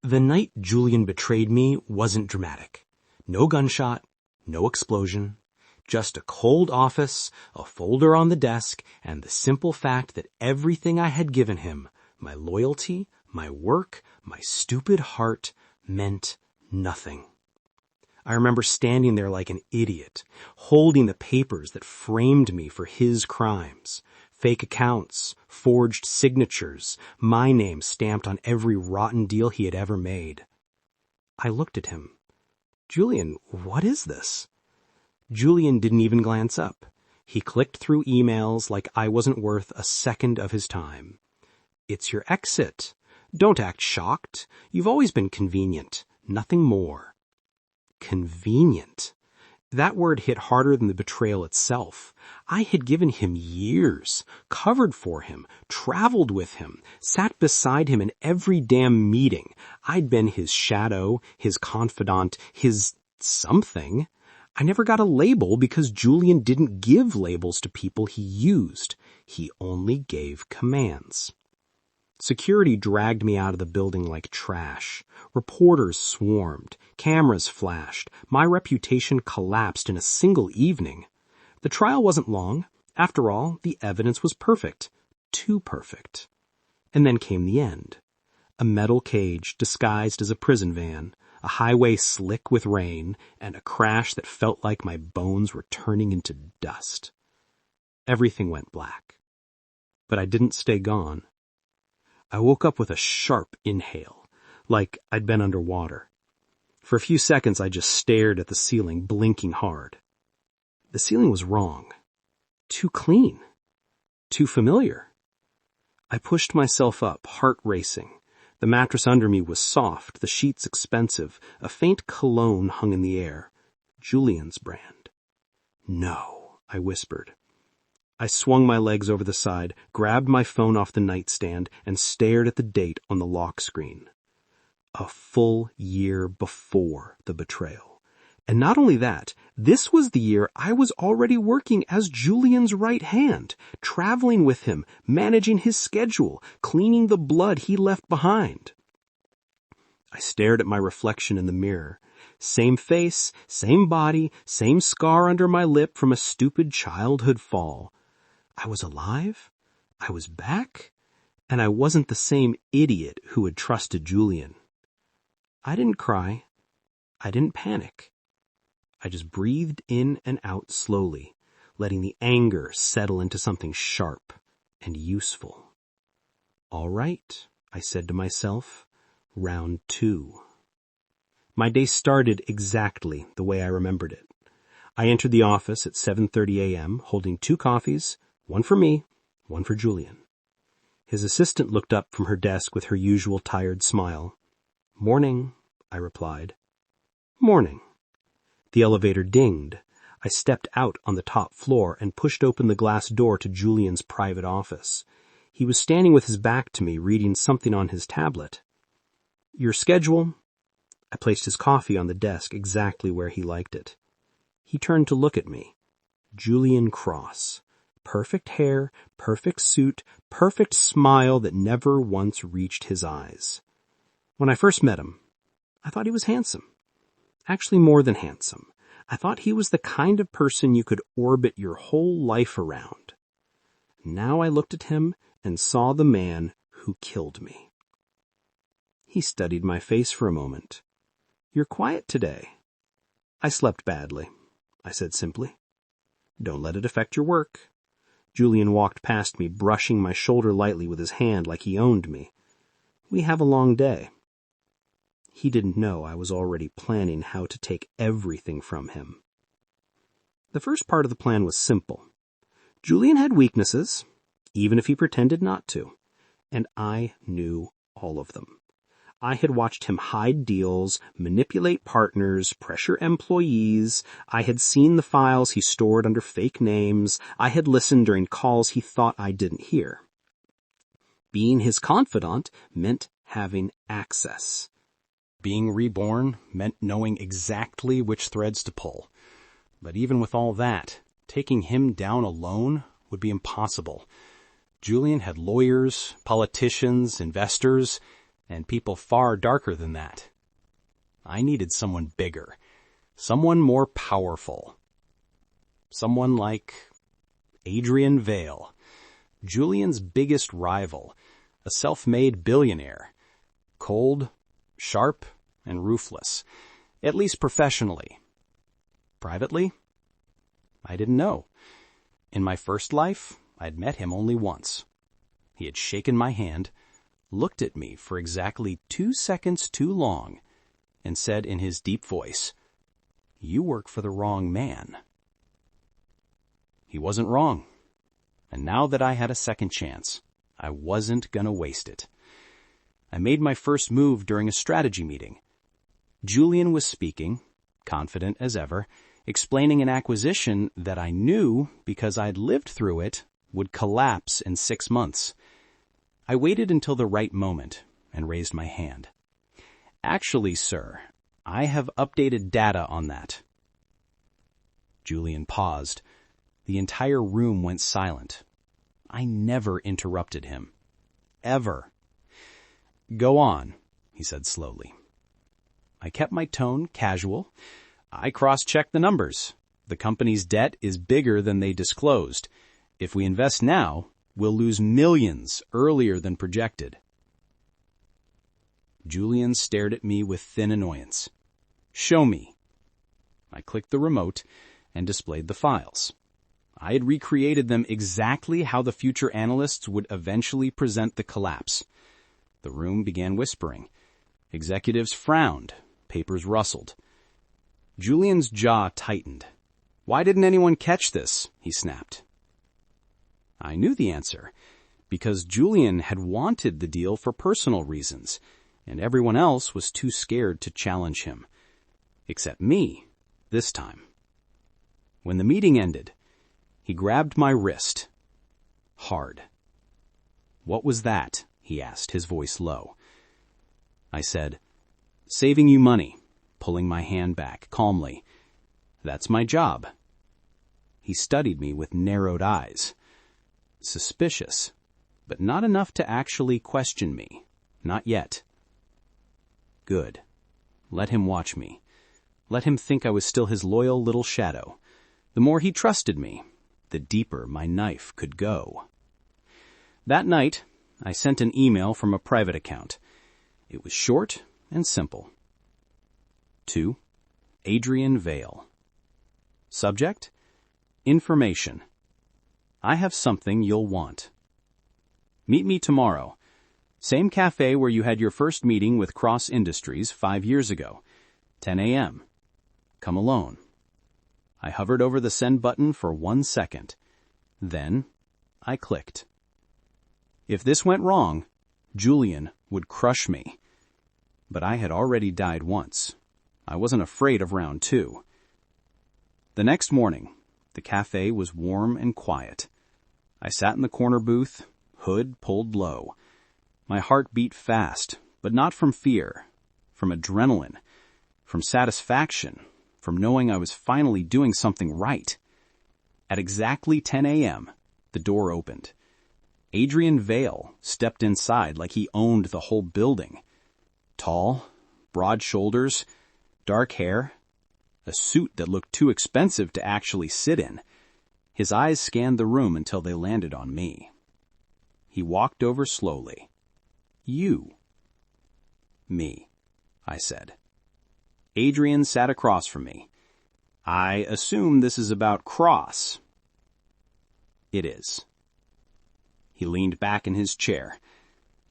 The night Julian betrayed me wasn't dramatic. No gunshot, no explosion, just a cold office, a folder on the desk, and the simple fact that everything I had given him, my loyalty, my work, my stupid heart, meant nothing. I remember standing there like an idiot, holding the papers that framed me for his crimes. Fake accounts, forged signatures, my name stamped on every rotten deal he had ever made. I looked at him. Julian, what is this? Julian didn't even glance up. He clicked through emails like I wasn't worth a second of his time. It's your exit. Don't act shocked. You've always been convenient. Nothing more. Convenient. That word hit harder than the betrayal itself. I had given him years, covered for him, traveled with him, sat beside him in every damn meeting. I'd been his shadow, his confidant, his something. I never got a label because Julian didn't give labels to people he used. He only gave commands. Security dragged me out of the building like trash. Reporters swarmed. Cameras flashed. My reputation collapsed in a single evening. The trial wasn't long. After all, the evidence was perfect. Too perfect. And then came the end. A metal cage disguised as a prison van, a highway slick with rain, and a crash that felt like my bones were turning into dust. Everything went black. But I didn't stay gone. I woke up with a sharp inhale, like I'd been underwater. For a few seconds I just stared at the ceiling, blinking hard. The ceiling was wrong. Too clean. Too familiar. I pushed myself up, heart racing. The mattress under me was soft, the sheets expensive. A faint cologne hung in the air. Julian's brand. No, I whispered. I swung my legs over the side, grabbed my phone off the nightstand, and stared at the date on the lock screen. A full year before the betrayal. And not only that, this was the year I was already working as Julian's right hand, traveling with him, managing his schedule, cleaning the blood he left behind. I stared at my reflection in the mirror. Same face, same body, same scar under my lip from a stupid childhood fall. I was alive, I was back, and I wasn't the same idiot who had trusted Julian. I didn't cry. I didn't panic. I just breathed in and out slowly, letting the anger settle into something sharp and useful. All right, I said to myself, round 2. My day started exactly the way I remembered it. I entered the office at 7:30 a.m., holding 2 coffees, one for me, one for Julian. His assistant looked up from her desk with her usual tired smile. Morning, I replied. Morning. The elevator dinged. I stepped out on the top floor and pushed open the glass door to Julian's private office. He was standing with his back to me, reading something on his tablet. Your schedule? I placed his coffee on the desk exactly where he liked it. He turned to look at me. Julian Cross. Perfect hair, perfect suit, perfect smile that never once reached his eyes. When I first met him, I thought he was handsome. Actually more than handsome. I thought he was the kind of person you could orbit your whole life around. Now I looked at him and saw the man who killed me. He studied my face for a moment. You're quiet today. I slept badly, I said simply. Don't let it affect your work. Julian walked past me, brushing my shoulder lightly with his hand like he owned me. We have a long day. He didn't know I was already planning how to take everything from him. The first part of the plan was simple. Julian had weaknesses, even if he pretended not to, and I knew all of them. I had watched him hide deals, manipulate partners, pressure employees. I had seen the files he stored under fake names. I had listened during calls he thought I didn't hear. Being his confidant meant having access. Being reborn meant knowing exactly which threads to pull. But even with all that, taking him down alone would be impossible. Julian had lawyers, politicians, investors, and people far darker than that. I needed someone bigger, someone more powerful. Someone like Adrian Vale, Julian's biggest rival, a self-made billionaire. Cold, sharp, and ruthless, at least professionally. Privately? I didn't know. In my first life, I'd met him only once. He had shaken my hand, looked at me for exactly 2 seconds too long, and said in his deep voice, "You work for the wrong man." He wasn't wrong, and now that I had a second chance, I wasn't gonna waste it. I made my first move during a strategy meeting. Julian was speaking, confident as ever, explaining an acquisition that I knew, because I'd lived through it, would collapse in 6 months. I waited until the right moment and raised my hand. "Actually, sir, I have updated data on that." Julian paused. The entire room went silent. I never interrupted him. Ever. "Go on," he said slowly. I kept my tone casual. "I cross-checked the numbers. The company's debt is bigger than they disclosed. If we invest now, we'll lose millions earlier than projected." Julian stared at me with thin annoyance. "Show me." I clicked the remote and displayed the files. I had recreated them exactly how the future analysts would eventually present the collapse. The room began whispering. Executives frowned. Papers rustled. Julian's jaw tightened. "Why didn't anyone catch this?" he snapped. I knew the answer, because Julian had wanted the deal for personal reasons, and everyone else was too scared to challenge him. Except me, this time. When the meeting ended, he grabbed my wrist. Hard. "What was that?" he asked, his voice low. I said, "Saving you money," pulling my hand back calmly. "That's my job." He studied me with narrowed eyes. Suspicious, but not enough to actually question me. Not yet. Good. Let him watch me. Let him think I was still his loyal little shadow. The more he trusted me, the deeper my knife could go. That night, I sent an email from a private account. It was short and simple. To Adrian Vale. Subject: Information. I have something you'll want. Meet me tomorrow. Same cafe where you had your first meeting with Cross Industries 5 years ago. 10 a.m. Come alone. I hovered over the send button for 1 second. Then I clicked. If this went wrong, Julian would crush me. But I had already died once. I wasn't afraid of round 2. The next morning, the cafe was warm and quiet. I sat in the corner booth, hood pulled low. My heart beat fast, but not from fear, from adrenaline, from satisfaction, from knowing I was finally doing something right. At exactly 10 a.m., the door opened. Adrian Vale stepped inside like he owned the whole building. Tall, broad shoulders, dark hair, a suit that looked too expensive to actually sit in. His eyes scanned the room until they landed on me. He walked over slowly. "You." "Me," I said. Adrian sat across from me. "I assume this is about Cross." "It is." He leaned back in his chair.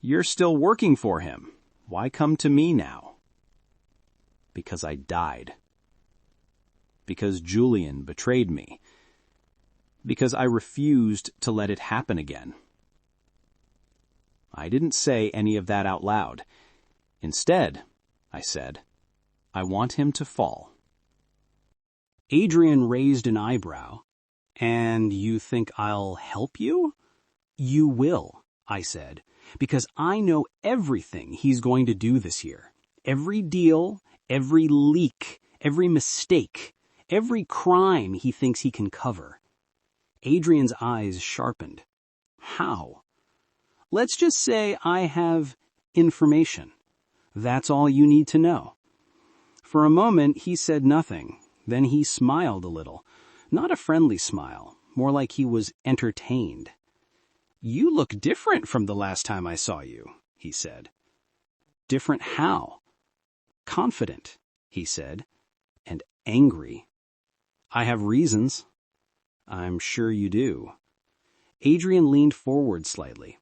"You're still working for him. Why come to me now?" "Because I died. Because Julian betrayed me. Because I refused to let it happen again." I didn't say any of that out loud. Instead, I said, "I want him to fall." Adrian raised an eyebrow. "And you think I'll help you?" "You will," I said, "because I know everything he's going to do this year. Every deal, every leak, every mistake, every crime he thinks he can cover." Adrian's eyes sharpened. "How?" "Let's just say I have information. That's all you need to know." For a moment, he said nothing. Then he smiled a little. Not a friendly smile, more like he was entertained. "You look different from the last time I saw you," he said. "Different how?" "Confident," he said, "and angry." "I have reasons." "I'm sure you do." Adrian leaned forward slightly.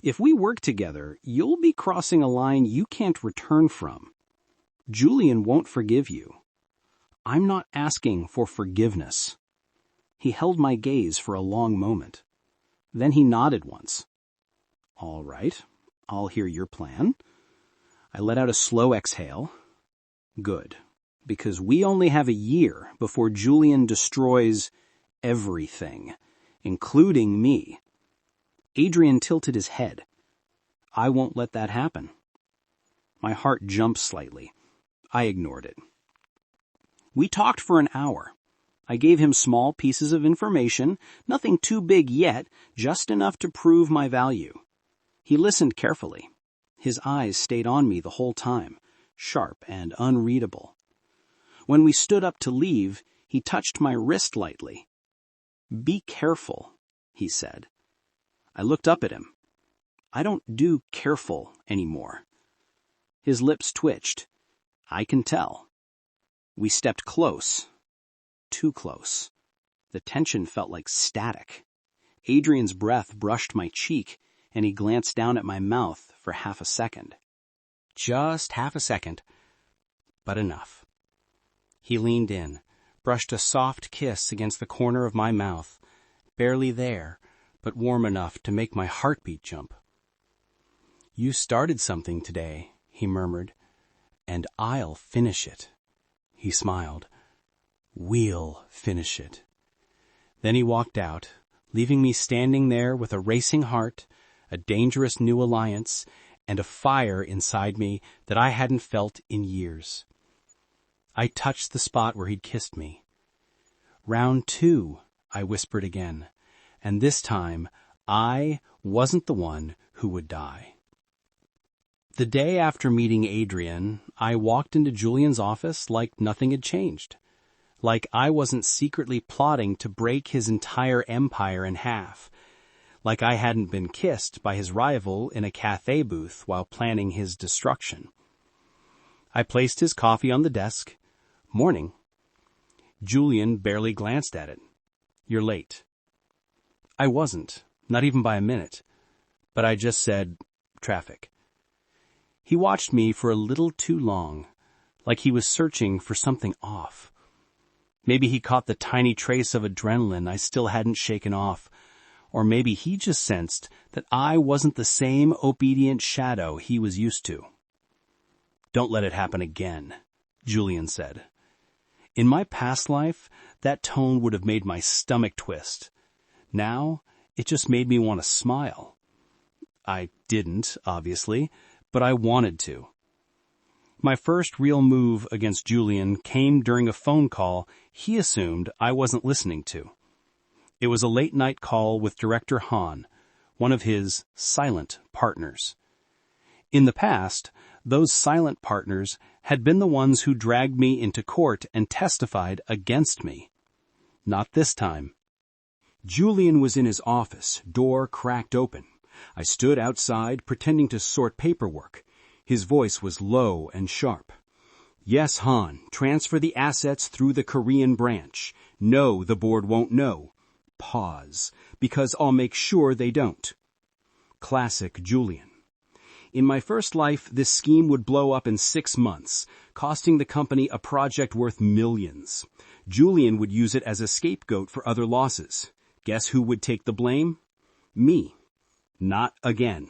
"If we work together, you'll be crossing a line you can't return from. Julian won't forgive you." "I'm not asking for forgiveness." He held my gaze for a long moment. Then he nodded once. "All right, I'll hear your plan." I let out a slow exhale. "Good, because we only have a year before Julian destroys everything, including me." Adrian tilted his head. "I won't let that happen." My heart jumped slightly. I ignored it. We talked for an hour. I gave him small pieces of information, nothing too big yet, just enough to prove my value. He listened carefully. His eyes stayed on me the whole time, sharp and unreadable. When we stood up to leave, he touched my wrist lightly. "Be careful," he said. I looked up at him. "I don't do careful anymore." His lips twitched. "I can tell." We stepped close. Too close. The tension felt like static. Adrian's breath brushed my cheek, and he glanced down at my mouth for half a second. Just half a second, but enough. He leaned in, brushed a soft kiss against the corner of my mouth, barely there, but warm enough to make my heartbeat jump. "You started something today," he murmured, "and I'll finish it." He smiled. "We'll finish it." Then he walked out, leaving me standing there with a racing heart, a dangerous new alliance, and a fire inside me that I hadn't felt in years. I touched the spot where he'd kissed me. "Round 2, I whispered again, and this time I wasn't the one who would die. The day after meeting Adrian, I walked into Julian's office like nothing had changed. Like I wasn't secretly plotting to break his entire empire in half. Like I hadn't been kissed by his rival in a cafe booth while planning his destruction. I placed his coffee on the desk. "Morning." Julian barely glanced at it. "You're late." I wasn't, not even by a minute. But I just said, "Traffic." He watched me for a little too long, like he was searching for something off. Maybe he caught the tiny trace of adrenaline I still hadn't shaken off, or maybe he just sensed that I wasn't the same obedient shadow he was used to. "Don't let it happen again," Julian said. In my past life, that tone would have made my stomach twist. Now, it just made me want to smile. I didn't, obviously, but I wanted to. My first real move against Julian came during a phone call he assumed I wasn't listening to. It was a late-night call with Director Han, one of his silent partners. In the past, those silent partners had been the ones who dragged me into court and testified against me. Not this time. Julian was in his office, door cracked open. I stood outside, pretending to sort paperwork. His voice was low and sharp. "Yes, Han, transfer the assets through the Korean branch. No, the board won't know. Pause, because I'll make sure they don't." Classic Julian. In my first life, this scheme would blow up in 6 months, costing the company a project worth millions. Julian would use it as a scapegoat for other losses. Guess who would take the blame? Me. Not again.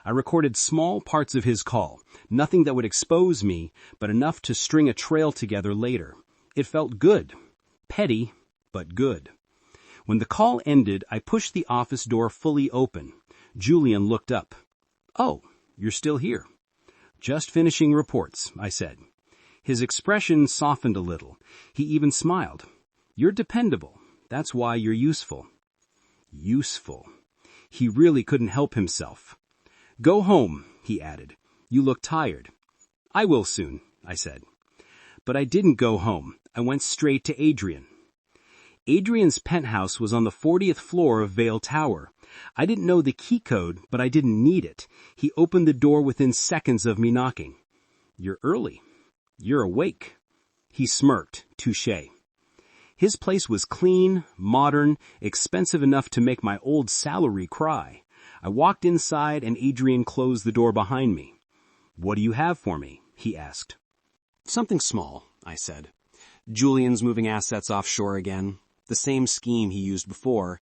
I recorded small parts of his call, nothing that would expose me, but enough to string a trail together later. It felt good. Petty, but good. When the call ended, I pushed the office door fully open. Julian looked up. "Oh, you're still here." "Just finishing reports," I said. His expression softened a little. He even smiled. "You're dependable. That's why you're useful." Useful. He really couldn't help himself. "Go home. he added. "You look tired." "I will soon," I said. But I didn't go home. I went straight to Adrian. Adrian's penthouse was on the 40th floor of Vale Tower. I didn't know the key code, but I didn't need it. He opened the door within seconds of me knocking. "You're early. You're awake." He smirked, touché. His place was clean, modern, expensive enough to make my old salary cry. I walked inside and Adrian closed the door behind me. "What do you have for me?" he asked. "Something small," I said. "Julian's moving assets offshore again. The same scheme he used before."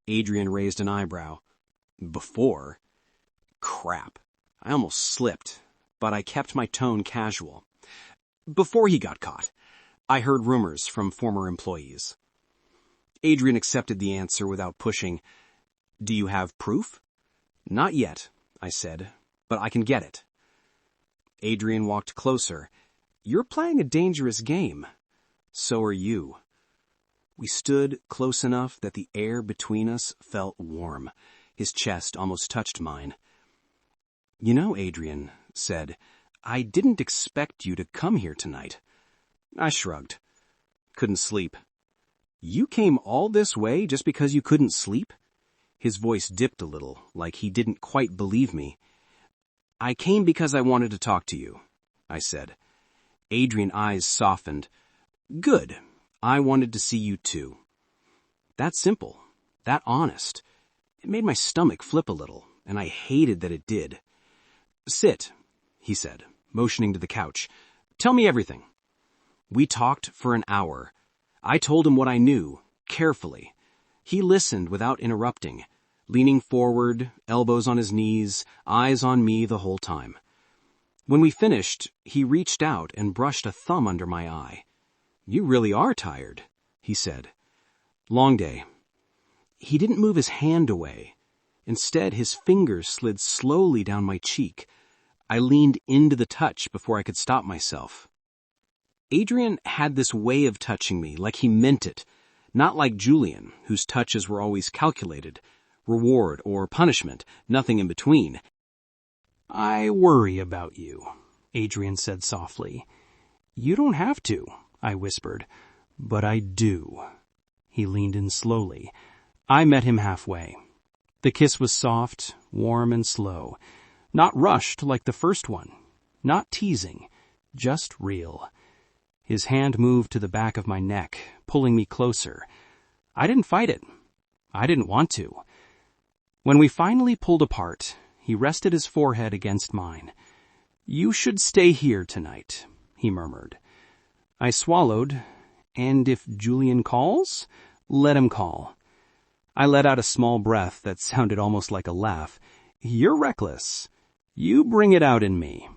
Adrian raised an eyebrow. "Before?" Crap. I almost slipped, but I kept my tone casual. "Before he got caught. I heard rumors from former employees." Adrian accepted the answer without pushing. "Do you have proof?" "Not yet," I said, "but I can get it." Adrian walked closer. "You're playing a dangerous game. So are you." We stood close enough that the air between us felt warm. His chest almost touched mine. "You know," Adrian said, "I didn't expect you to come here tonight." I shrugged. "Couldn't sleep." "You came all this way just because you couldn't sleep?" His voice dipped a little, like he didn't quite believe me. "I came because I wanted to talk to you," I said. Adrian's eyes softened. "Good. I wanted to see you too." That simple. That honest. It made my stomach flip a little, and I hated that it did. "Sit," he said, motioning to the couch. "Tell me everything." We talked for an hour. I told him what I knew, carefully. He listened without interrupting, leaning forward, elbows on his knees, eyes on me the whole time. When we finished, he reached out and brushed a thumb under my eye. "You really are tired," he said. "Long day." He didn't move his hand away. Instead, his fingers slid slowly down my cheek. I leaned into the touch before I could stop myself. Adrian had this way of touching me like he meant it, not like Julian, whose touches were always calculated, reward or punishment, nothing in between. "I worry about you," Adrian said softly. "You don't have to," I whispered. "But I do." He leaned in slowly. I met him halfway. The kiss was soft, warm, and slow. Not rushed like the first one. Not teasing. Just real. His hand moved to the back of my neck, pulling me closer. I didn't fight it. I didn't want to. When we finally pulled apart, he rested his forehead against mine. "You should stay here tonight," he murmured. I swallowed, and if Julian calls, let him call. I let out a small breath that sounded almost like a laugh. "You're reckless. You bring it out in me."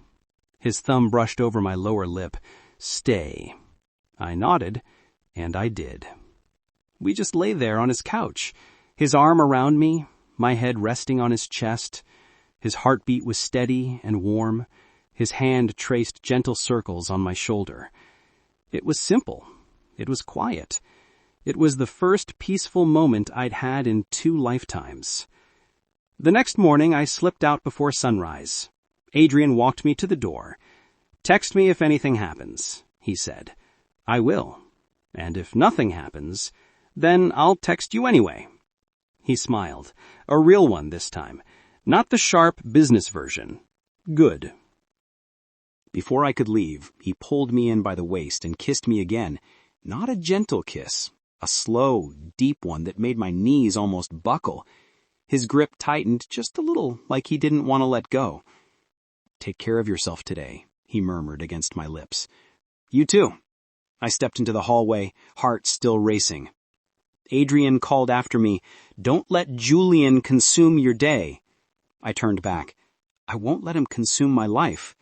His thumb brushed over my lower lip. "Stay." I nodded, and I did. We just lay there on his couch, his arm around me, my head resting on his chest. His heartbeat was steady and warm. His hand traced gentle circles on my shoulder. It was simple. It was quiet. It was the first peaceful moment I'd had in 2 lifetimes. The next morning, I slipped out before sunrise. Adrian walked me to the door. "Text me if anything happens," he said. "I will. And if nothing happens, then I'll text you anyway." He smiled. A real one this time. Not the sharp business version. Good. Before I could leave, he pulled me in by the waist and kissed me again. Not a gentle kiss. A slow, deep one that made my knees almost buckle. His grip tightened just a little, like he didn't want to let go. "Take care of yourself today," he murmured against my lips. "You too." I stepped into the hallway, heart still racing. Adrian called after me, "Don't let Julian consume your day." I turned back. "I won't let him consume my life."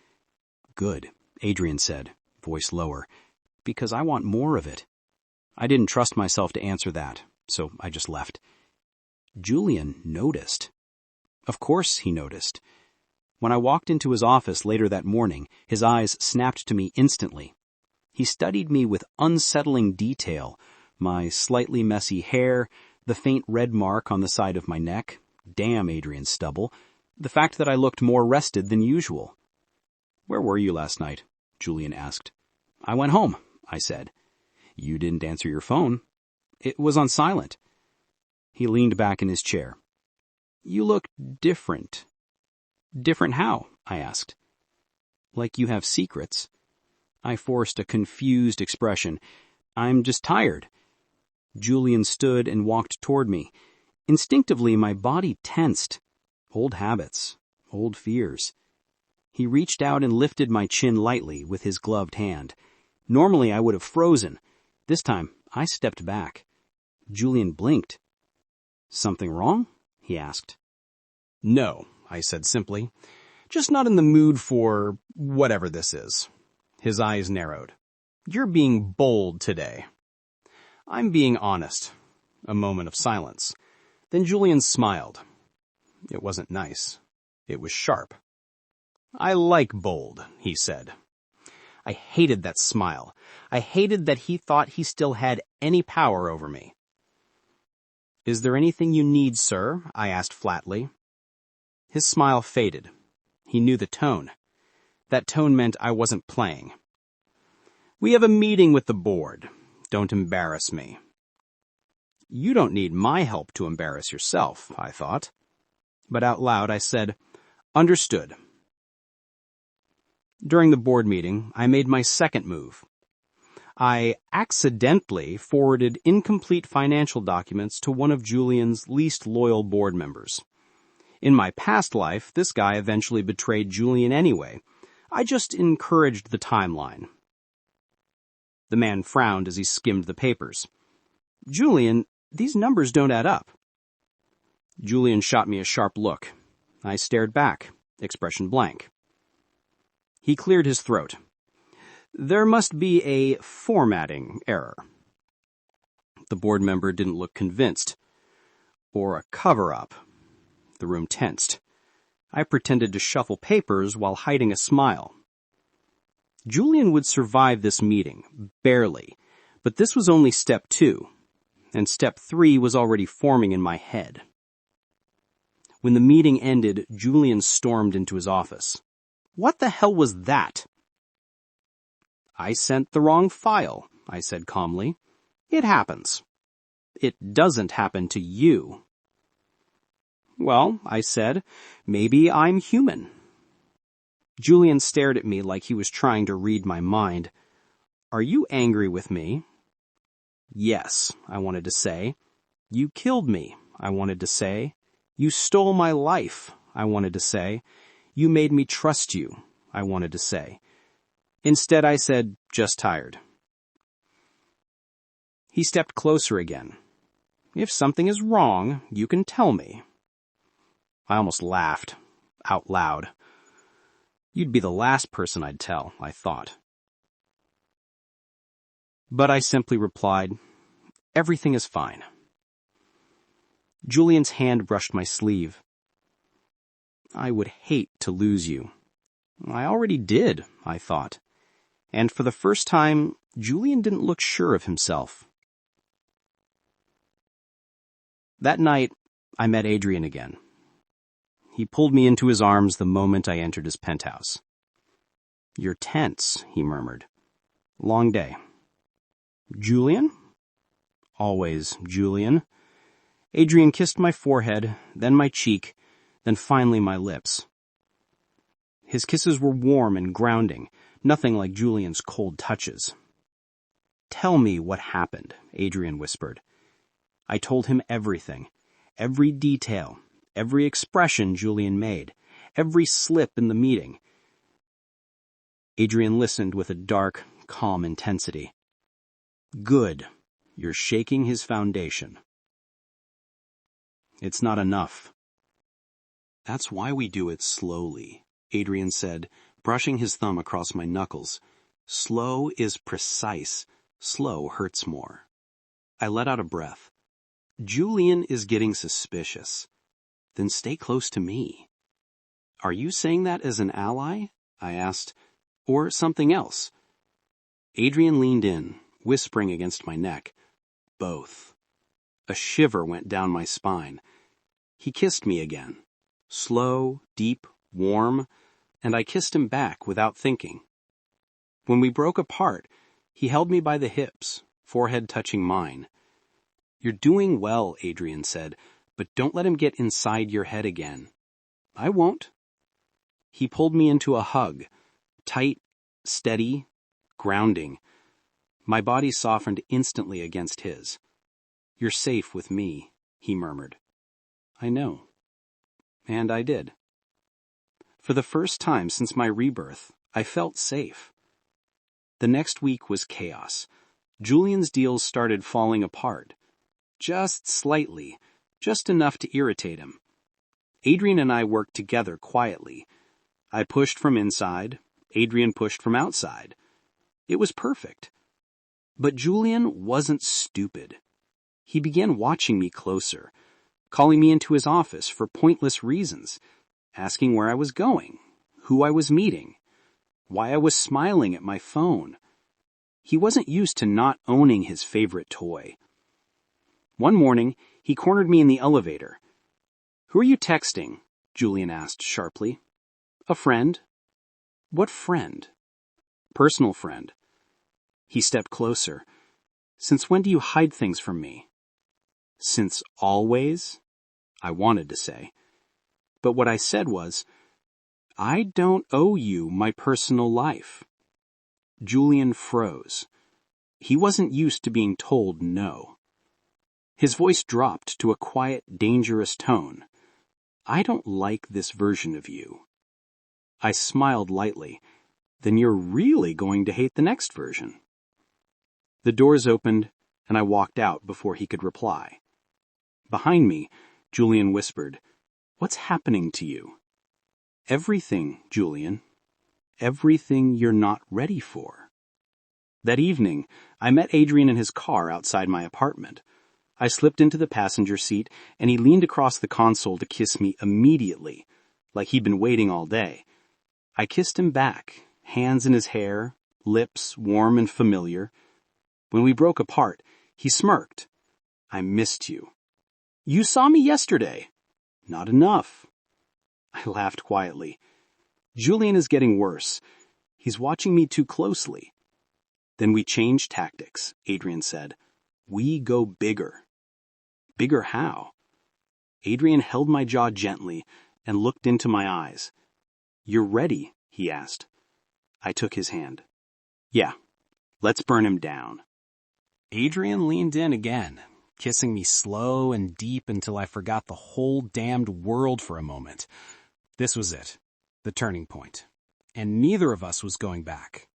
"Good," Adrian said, voice lower, "because I want more of it." I didn't trust myself to answer that, so I just left. Julian noticed. Of course he noticed. When I walked into his office later that morning, his eyes snapped to me instantly. He studied me with unsettling detail, my slightly messy hair, the faint red mark on the side of my neck, damn Adrian's stubble, The fact that I looked more rested than usual. "Where were you last night?" Julian asked. "I went home," I said. "You didn't answer your phone." "It was on silent." He leaned back in his chair. "You look different." "Different how?" I asked. "Like you have secrets." I forced a confused expression. "I'm just tired." Julian stood and walked toward me. Instinctively, my body tensed. Old habits, old fears. He reached out and lifted my chin lightly with his gloved hand. Normally, I would have frozen. This time, I stepped back. Julian blinked. "Something wrong?" he asked. "No," I said simply. "Just not in the mood for whatever this is." His eyes narrowed. "You're being bold today." "I'm being honest." A moment of silence. Then Julian smiled. It wasn't nice. It was sharp. "I like bold," he said. I hated that smile. I hated that he thought he still had any power over me. "Is there anything you need, sir?" I asked flatly. His smile faded. He knew the tone. That tone meant I wasn't playing. "We have a meeting with the board. Don't embarrass me." You don't need my help to embarrass yourself, I thought. But out loud I said, "Understood." During the board meeting, I made my second move. I accidentally forwarded incomplete financial documents to one of Julian's least loyal board members. In my past life, this guy eventually betrayed Julian anyway. I just encouraged the timeline. The man frowned as he skimmed the papers. "Julian, these numbers don't add up." Julian shot me a sharp look. I stared back, expression blank. He cleared his throat. "There must be a formatting error." The board member didn't look convinced. "Or a cover-up." The room tensed. I pretended to shuffle papers while hiding a smile. Julian would survive this meeting, barely, but this was only step 2, and step 3 was already forming in my head. When the meeting ended, Julian stormed into his office. "What the hell was that?" "I sent the wrong file," I said calmly. "It happens." "It doesn't happen to you." "Well," I said, "maybe I'm human." Julian stared at me like he was trying to read my mind. "Are you angry with me?" "Yes," I wanted to say. "You killed me," I wanted to say. "You stole my life," I wanted to say. "You made me trust you," I wanted to say. Instead, I said, "Just tired." He stepped closer again. "If something is wrong, you can tell me." I almost laughed, out loud. You'd be the last person I'd tell, I thought. But I simply replied, "Everything is fine." Julian's hand brushed my sleeve. "I would hate to lose you." I already did, I thought. And for the first time, Julian didn't look sure of himself. That night, I met Adrian again. He pulled me into his arms the moment I entered his penthouse. "You're tense," he murmured. "Long day." "Julian?" "Always Julian." Adrian kissed my forehead, then my cheek, then finally my lips. His kisses were warm and grounding, nothing like Julian's cold touches. "Tell me what happened," Adrian whispered. I told him everything, every detail, every expression Julian made, every slip in the meeting. Adrian listened with a dark, calm intensity. "Good. You're shaking his foundation." "It's not enough." "That's why we do it slowly," Adrian said, brushing his thumb across my knuckles. "Slow is precise. Slow hurts more." I let out a breath. "Julian is getting suspicious. Then stay close to me." "Are you saying that as an ally?" I asked. "Or something else?" Adrian leaned in, whispering against my neck. "Both." A shiver went down my spine. He kissed me again. Slow, deep, warm, and I kissed him back without thinking. When we broke apart, he held me by the hips, forehead touching mine. "You're doing well," Adrian said, "but don't let him get inside your head again." "I won't." He pulled me into a hug, tight, steady, grounding. My body softened instantly against his. "You're safe with me," he murmured. "I know." And I did. For the first time since my rebirth, I felt safe. The next week was chaos. Julian's deals started falling apart. Just slightly, just enough to irritate him. Adrian and I worked together quietly. I pushed from inside, Adrian pushed from outside. It was perfect. But Julian wasn't stupid. He began watching me closer, calling me into his office for pointless reasons, asking where I was going, who I was meeting, why I was smiling at my phone. He wasn't used to not owning his favorite toy. One morning, he cornered me in the elevator. "Who are you texting?" Julian asked sharply. "A friend." "What friend?" "Personal friend." He stepped closer. "Since when do you hide things from me?" "Since always," I wanted to say. But what I said was, "I don't owe you my personal life." Julian froze. He wasn't used to being told no. His voice dropped to a quiet, dangerous tone. "I don't like this version of you." I smiled lightly. "Then you're really going to hate the next version." The doors opened, and I walked out before he could reply. Behind me, Julian whispered, "What's happening to you?" "Everything, Julian. Everything you're not ready for." That evening, I met Adrian in his car outside my apartment. I slipped into the passenger seat, and he leaned across the console to kiss me immediately, like he'd been waiting all day. I kissed him back, hands in his hair, lips warm and familiar. When we broke apart, he smirked. "I missed you." "You saw me yesterday." "Not enough." I laughed quietly. Julian is getting worse. He's watching me too closely. "Then we change tactics," Adrian said. "We go bigger." "Bigger how?" Adrian held my jaw gently and looked into my eyes. "You're ready?" he asked. I took his hand. "Yeah, let's burn him down." Adrian leaned in again, kissing me slow and deep until I forgot the whole damned world for a moment. This was it, the turning point, and neither of us was going back.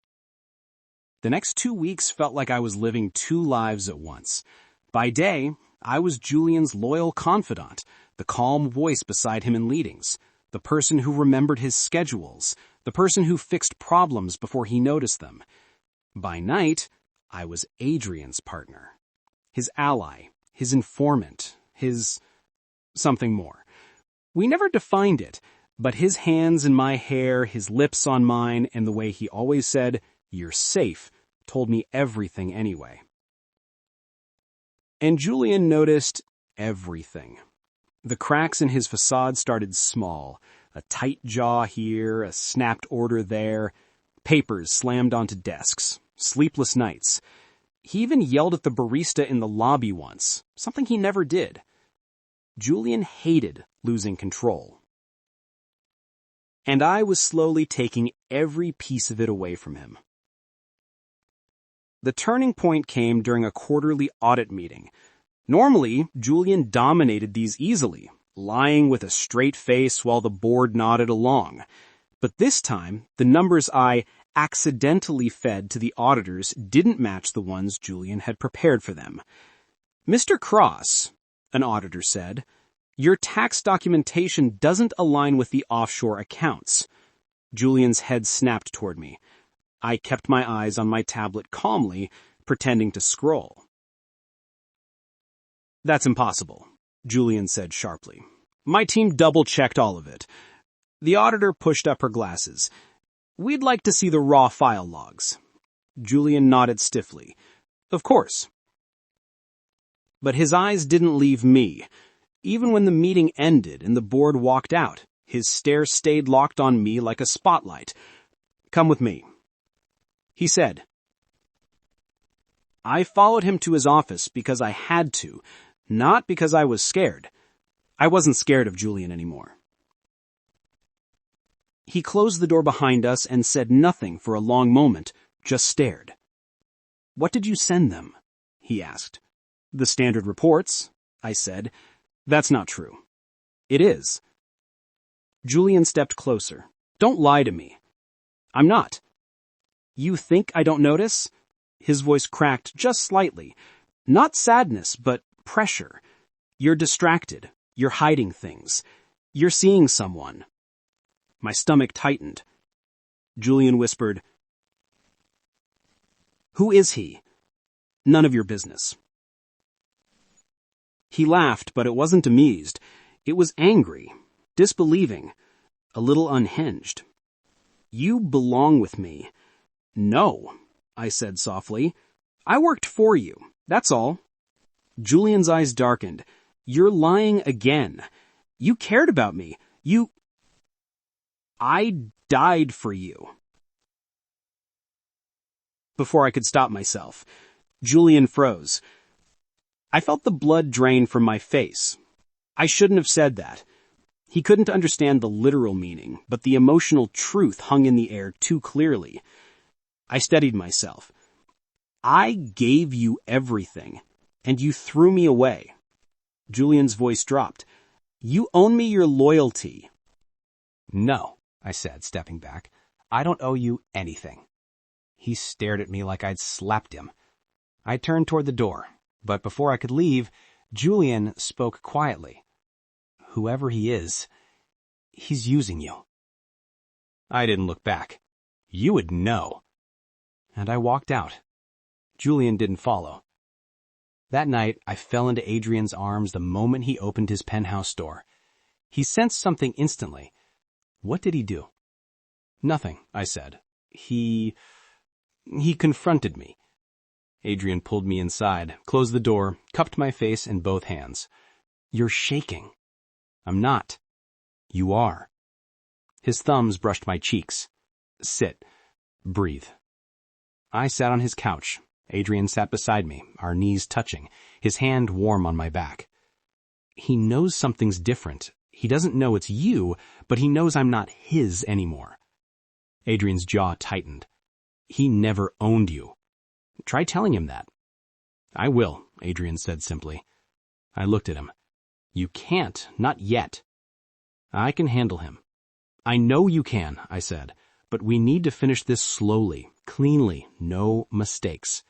The next 2 weeks felt like I was living two lives at once. By day, I was Julian's loyal confidant, the calm voice beside him in meetings, the person who remembered his schedules, the person who fixed problems before he noticed them. By night, I was Adrian's partner, his ally, his informant, his something more. We never defined it, but his hands in my hair, his lips on mine, and the way he always said, "You're safe," told me everything anyway. And Julian noticed everything. The cracks in his facade started small, a tight jaw here, a snapped order there, papers slammed onto desks, sleepless nights. He even yelled at the barista in the lobby once, something he never did. Julian hated losing control. And I was slowly taking every piece of it away from him. The turning point came during a quarterly audit meeting. Normally, Julian dominated these easily, lying with a straight face while the board nodded along. But this time, the numbers I accidentally fed to the auditors didn't match the ones Julian had prepared for them. "Mr. Cross," an auditor said, "your tax documentation doesn't align with the offshore accounts." Julian's head snapped toward me. I kept my eyes on my tablet calmly, pretending to scroll. "That's impossible," Julian said sharply. "My team double-checked all of it." The auditor pushed up her glasses. "We'd like to see the raw file logs." Julian nodded stiffly. "Of course." But his eyes didn't leave me. Even when the meeting ended and the board walked out, his stare stayed locked on me like a spotlight. "Come with me," he said. I followed him to his office because I had to, not because I was scared. I wasn't scared of Julian anymore. He closed the door behind us and said nothing for a long moment, just stared. "What did you send them?" he asked. "The standard reports," I said. "That's not true." "It is." Julian stepped closer. "Don't lie to me." "I'm not." "You think I don't notice?" His voice cracked just slightly. "Not sadness, but pressure. You're distracted. You're hiding things. You're seeing someone." My stomach tightened. Julian whispered, "Who is he?" "None of your business." He laughed, but it wasn't amused. It was angry, disbelieving, a little unhinged. "You belong with me." "No," I said softly. "I worked for you, that's all." Julian's eyes darkened. "You're lying again. You cared about me. I died for you." Before I could stop myself, Julian froze. I felt the blood drain from my face. I shouldn't have said that. He couldn't understand the literal meaning, but the emotional truth hung in the air too clearly. I steadied myself. "I gave you everything, and you threw me away." Julian's voice dropped. "You owe me your loyalty." "No," I said, stepping back. "I don't owe you anything." He stared at me like I'd slapped him. I turned toward the door, but before I could leave, Julian spoke quietly. "Whoever he is, he's using you." I didn't look back. You would know. And I walked out. Julian didn't follow. That night, I fell into Adrian's arms the moment he opened his penthouse door. He sensed something instantly. What did he do? "Nothing," I said. He confronted me." Adrian pulled me inside, closed the door, cupped my face in both hands. "You're shaking." "I'm not." "You are." His thumbs brushed my cheeks. "Sit. Breathe." I sat on his couch. Adrian sat beside me, our knees touching, his hand warm on my back. "He knows something's different. He doesn't know it's you, but he knows I'm not his anymore." Adrian's jaw tightened. "He never owned you. Try telling him that." "I will," Adrian said simply. I looked at him. "You can't, not yet." "I can handle him." "I know you can," I said, "but we need to finish this slowly, cleanly, no mistakes."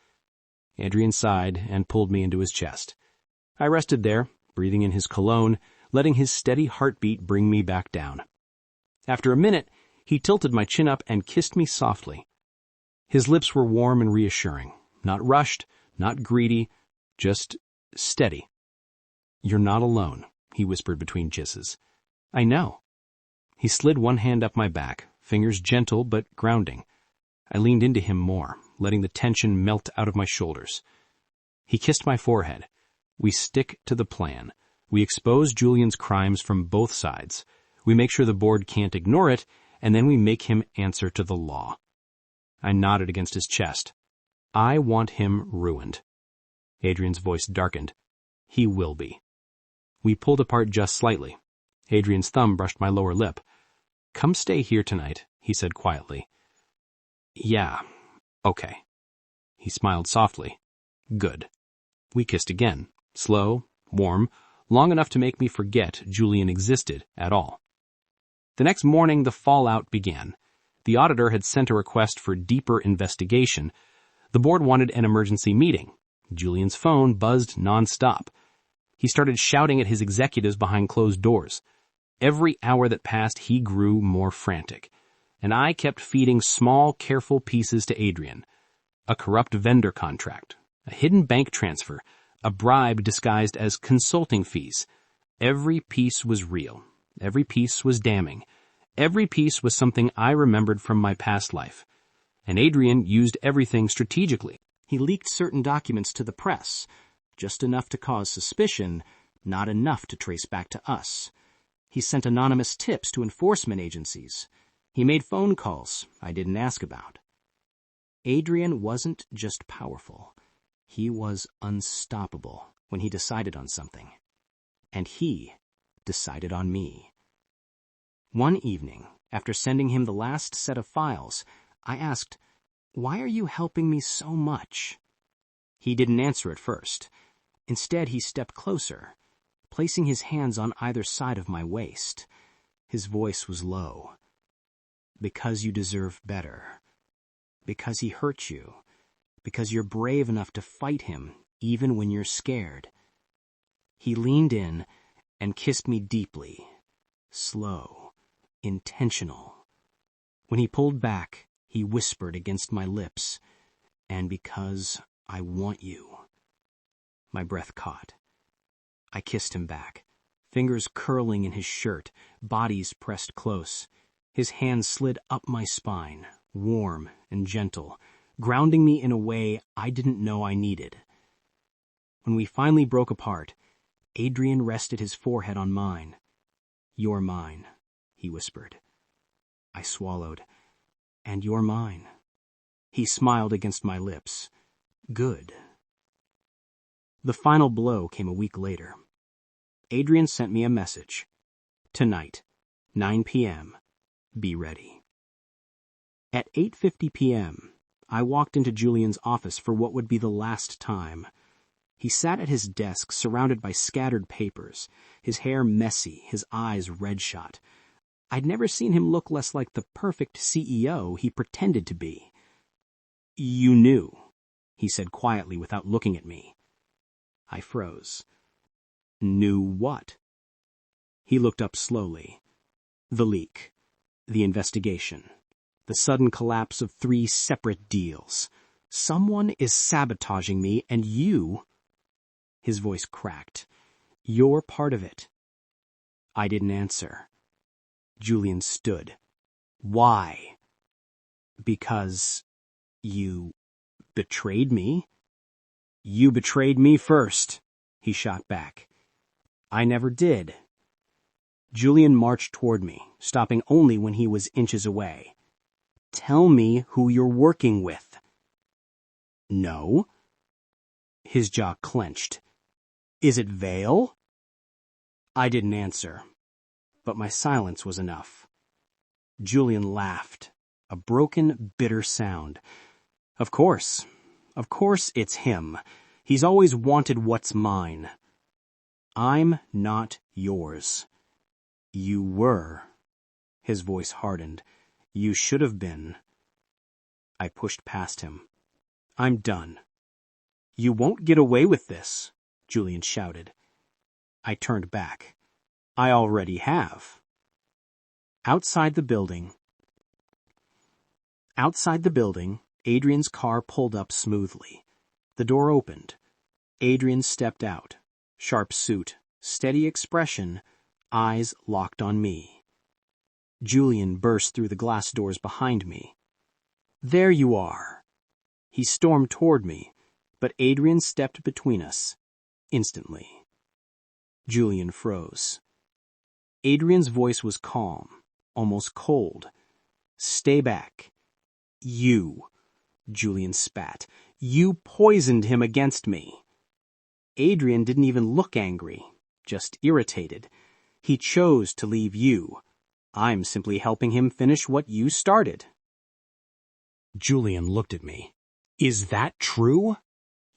Adrian sighed and pulled me into his chest. I rested there, breathing in his cologne, letting his steady heartbeat bring me back down. After a minute, he tilted my chin up and kissed me softly. His lips were warm and reassuring, not rushed, not greedy, just steady. "You're not alone," he whispered between kisses. "I know." He slid one hand up my back, fingers gentle but grounding. I leaned into him more, letting the tension melt out of my shoulders. He kissed my forehead. "We stick to the plan. We expose Julian's crimes from both sides. We make sure the board can't ignore it, and then we make him answer to the law." I nodded against his chest. "I want him ruined." Adrian's voice darkened. "He will be." We pulled apart just slightly. Adrian's thumb brushed my lower lip. "Come stay here tonight," he said quietly. "Yeah, okay." He smiled softly. "Good." We kissed again, slow, warm, long enough to make me forget Julian existed at all. The next morning, the fallout began. The auditor had sent a request for deeper investigation. The board wanted an emergency meeting. Julian's phone buzzed nonstop. He started shouting at his executives behind closed doors. Every hour that passed, he grew more frantic. And I kept feeding small, careful pieces to Adrian. A corrupt vendor contract, a hidden bank transfer, a bribe disguised as consulting fees. Every piece was real. Every piece was damning. Every piece was something I remembered from my past life. And Adrian used everything strategically. He leaked certain documents to the press, just enough to cause suspicion, not enough to trace back to us. He sent anonymous tips to enforcement agencies. He made phone calls I didn't ask about. Adrian wasn't just powerful. He was unstoppable when he decided on something. And he decided on me. One evening, after sending him the last set of files, I asked, "Why are you helping me so much?" He didn't answer at first. Instead, he stepped closer, placing his hands on either side of my waist. His voice was low. "Because you deserve better. Because he hurt you. Because you're brave enough to fight him, even when you're scared." He leaned in and kissed me deeply, slow, intentional. When he pulled back, he whispered against my lips, "And because I want you." My breath caught. I kissed him back, fingers curling in his shirt, bodies pressed close. His hand slid up my spine, warm and gentle, grounding me in a way I didn't know I needed. When we finally broke apart, Adrian rested his forehead on mine. "You're mine," he whispered. I swallowed. "And you're mine." He smiled against my lips. "Good." The final blow came a week later. Adrian sent me a message. "Tonight, 9 p.m., be ready." At 8:50 p.m., I walked into Julian's office for what would be the last time. He sat at his desk surrounded by scattered papers, his hair messy, his eyes red-shot. I'd never seen him look less like the perfect CEO he pretended to be. "You knew," he said quietly without looking at me. I froze. "Knew what?" He looked up slowly. "The leak. The investigation. The sudden collapse of 3 separate deals. Someone is sabotaging me, and you—" His voice cracked. "You're part of it." I didn't answer. Julian stood. "Why?" "Because you betrayed me." "You betrayed me first," he shot back. "I never did." Julian marched toward me, stopping only when he was inches away. "Tell me who you're working with." "No." His jaw clenched. "Is it Vale?" I didn't answer, but my silence was enough. Julian laughed, a broken, bitter sound. Of course it's him. He's always wanted what's mine." "I'm not yours." "You were." His voice hardened. "You should have been." I pushed past him. "I'm done." "You won't get away with this," Julian shouted. I turned back. "I already have." Outside the building, Adrian's car pulled up smoothly. The door opened. Adrian stepped out. Sharp suit, steady expression, eyes locked on me. Julian burst through the glass doors behind me. "There you are." He stormed toward me, but Adrian stepped between us, instantly. Julian froze. Adrian's voice was calm, almost cold. "Stay back." "You," Julian spat. "You poisoned him against me." Adrian didn't even look angry, just irritated. "He chose to leave you. I'm simply helping him finish what you started." Julian looked at me. "Is that true?"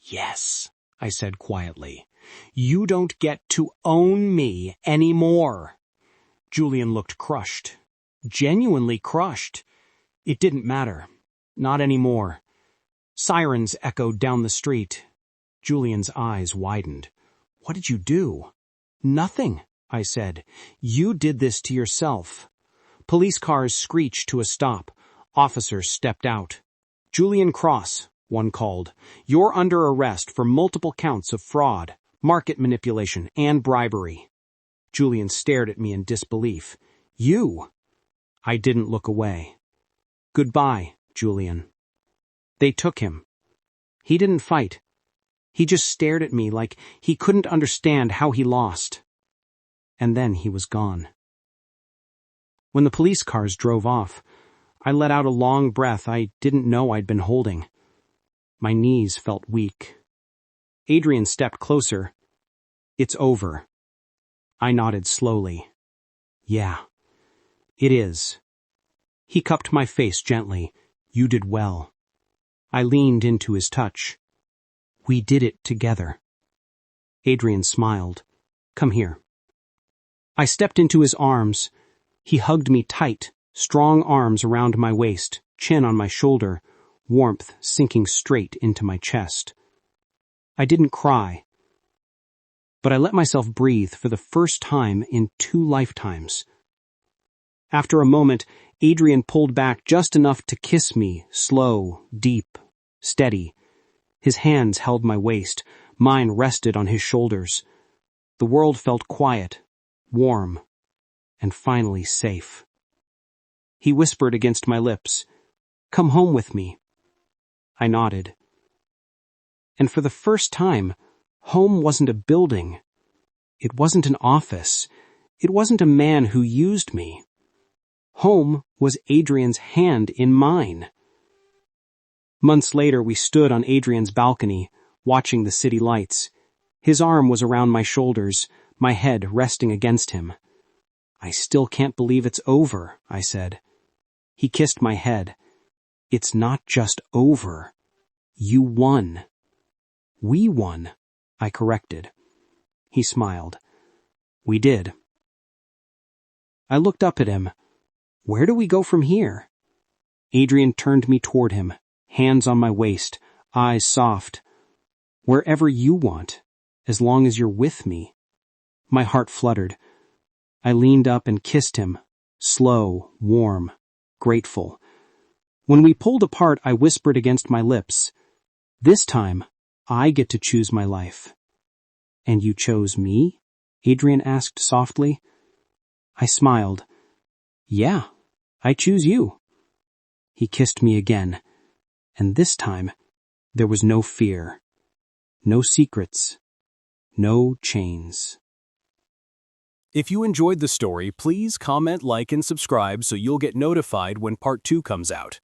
"Yes," I said quietly. "You don't get to own me anymore." Julian looked crushed, genuinely crushed. It didn't matter. Not anymore. Sirens echoed down the street. Julian's eyes widened. "What did you do?" "Nothing," I said. "You did this to yourself." Police cars screeched to a stop. Officers stepped out. "Julian Cross," one called. "You're under arrest for multiple counts of fraud, market manipulation, and bribery." Julian stared at me in disbelief. "You?" I didn't look away. "Goodbye, Julian." They took him. He didn't fight. He just stared at me like he couldn't understand how he lost. And then he was gone. When the police cars drove off, I let out a long breath I didn't know I'd been holding. My knees felt weak. Adrian stepped closer. "It's over." I nodded slowly. "Yeah, it is." He cupped my face gently. "You did well." I leaned into his touch. "We did it together." Adrian smiled. "Come here." I stepped into his arms. He hugged me tight, strong arms around my waist, chin on my shoulder, warmth sinking straight into my chest. I didn't cry, but I let myself breathe for the first time in 2 lifetimes. After a moment, Adrian pulled back just enough to kiss me, slow, deep, steady. His hands held my waist, mine rested on his shoulders. The world felt quiet, warm, and finally safe. He whispered against my lips, "Come home with me." I nodded. And for the first time, home wasn't a building. It wasn't an office. It wasn't a man who used me. Home was Adrian's hand in mine. Months later, we stood on Adrian's balcony, watching the city lights. His arm was around my shoulders, my head resting against him. "I still can't believe it's over," I said. He kissed my head. "It's not just over. You won." "We won," I corrected. He smiled. "We did." I looked up at him. "Where do we go from here?" Adrian turned me toward him, hands on my waist, eyes soft. "Wherever you want, as long as you're with me." My heart fluttered. I leaned up and kissed him, slow, warm, grateful. When we pulled apart, I whispered against my lips, "This time, I get to choose my life." "And you chose me?" Adrian asked softly. I smiled. "Yeah, I choose you." He kissed me again, and this time, there was no fear, no secrets, no chains. If you enjoyed the story, please comment, like, and subscribe so you'll get notified when part 2 comes out.